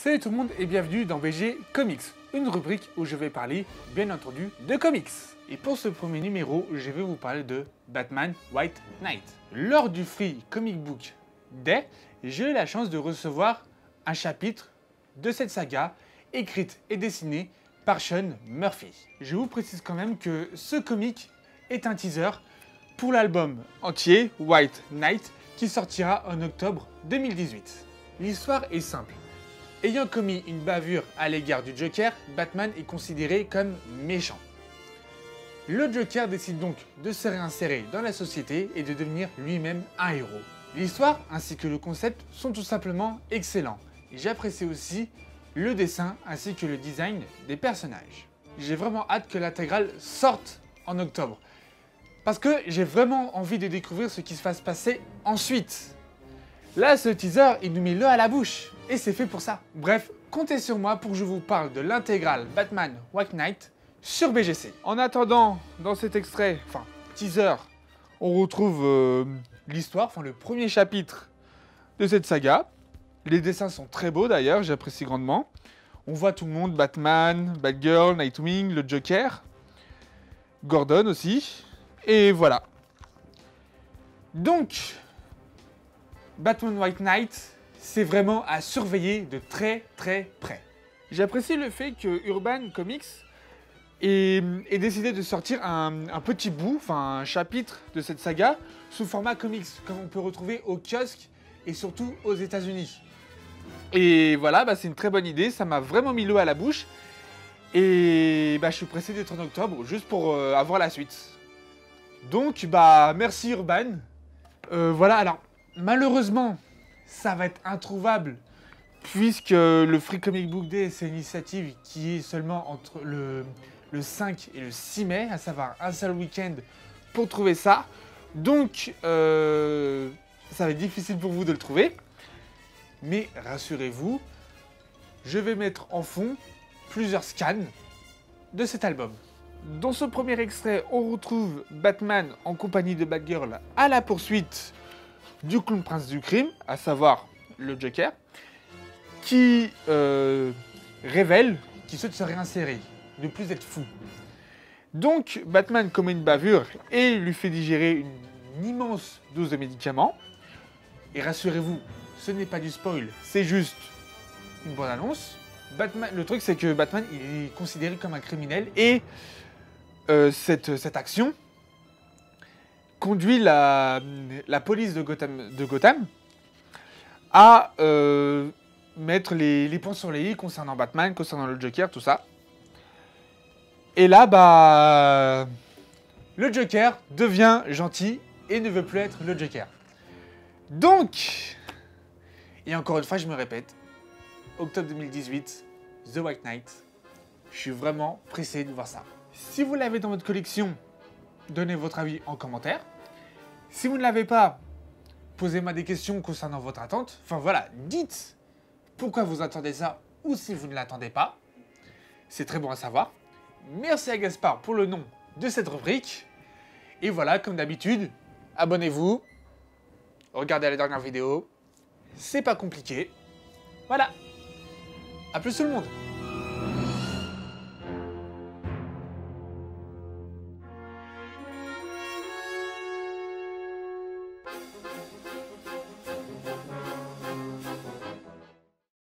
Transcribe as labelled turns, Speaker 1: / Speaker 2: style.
Speaker 1: Salut tout le monde et bienvenue dans BG Comics, une rubrique où je vais parler, bien entendu, de comics. Et pour ce premier numéro, je vais vous parler de Batman White Knight. Lors du Free Comic Book Day, j'ai eu la chance de recevoir un chapitre de cette saga, écrite et dessinée par Sean Murphy. Je vous précise quand même que ce comic est un teaser pour l'album entier White Knight qui sortira en octobre 2018. L'histoire est simple. Ayant commis une bavure à l'égard du Joker, Batman est considéré comme méchant. Le Joker décide donc de se réinsérer dans la société et de devenir lui-même un héros. L'histoire ainsi que le concept sont tout simplement excellents. J'apprécie aussi le dessin ainsi que le design des personnages. J'ai vraiment hâte que l'intégrale sorte en octobre. Parce que j'ai vraiment envie de découvrir ce qui va se passer ensuite. Là, ce teaser, il nous met l'eau à la bouche. Et c'est fait pour ça. Bref, comptez sur moi pour que je vous parle de l'intégrale Batman White Knight sur BGC. En attendant, dans cet extrait, enfin, teaser, on retrouve l'histoire, enfin le premier chapitre de cette saga. Les dessins sont très beaux d'ailleurs, j'apprécie grandement. On voit tout le monde, Batman, Batgirl, Nightwing, le Joker, Gordon aussi. Et voilà. Donc, Batman White Knight, c'est vraiment à surveiller de très près. J'apprécie le fait que Urban Comics ait décidé de sortir un petit bout, enfin un chapitre de cette saga, sous format comics, comme on peut retrouver au kiosque et surtout aux États-Unis. Et voilà, c'est une très bonne idée, ça m'a vraiment mis l'eau à la bouche. Et je suis pressé d'être en octobre, juste pour avoir la suite. Donc, merci Urban. Voilà, alors, malheureusement, ça va être introuvable, puisque le Free Comic Book Day, c'est une initiative qui est seulement entre le 5 et le 6 mai, à savoir un seul week-end pour trouver ça. Donc, ça va être difficile pour vous de le trouver. Mais rassurez-vous, je vais mettre en fond plusieurs scans de cet album. Dans ce premier extrait, on retrouve Batman en compagnie de Batgirl à la poursuite du clown prince du crime, à savoir le Joker, qui révèle qu'il souhaite se réinsérer, ne plus être fou. Donc Batman commet une bavure et lui fait digérer une immense dose de médicaments. Et rassurez-vous, ce n'est pas du spoil, c'est juste une bonne annonce. Le truc c'est que Batman il est considéré comme un criminel et cette action conduit la police de Gotham à mettre les points sur les i concernant Batman, concernant le Joker, tout ça. Et là, le Joker devient gentil et ne veut plus être le Joker. Donc, et encore une fois, je me répète, octobre 2018, The White Knight, je suis vraiment pressé de voir ça. Si vous l'avez dans votre collection, donnez votre avis en commentaire. Si vous ne l'avez pas, posez-moi des questions concernant votre attente. Enfin voilà, dites pourquoi vous attendez ça ou si vous ne l'attendez pas. C'est très bon à savoir. Merci à Gaspard pour le nom de cette rubrique. Et voilà, comme d'habitude, abonnez-vous. Regardez la dernière vidéo. C'est pas compliqué. Voilà. À plus tout le monde.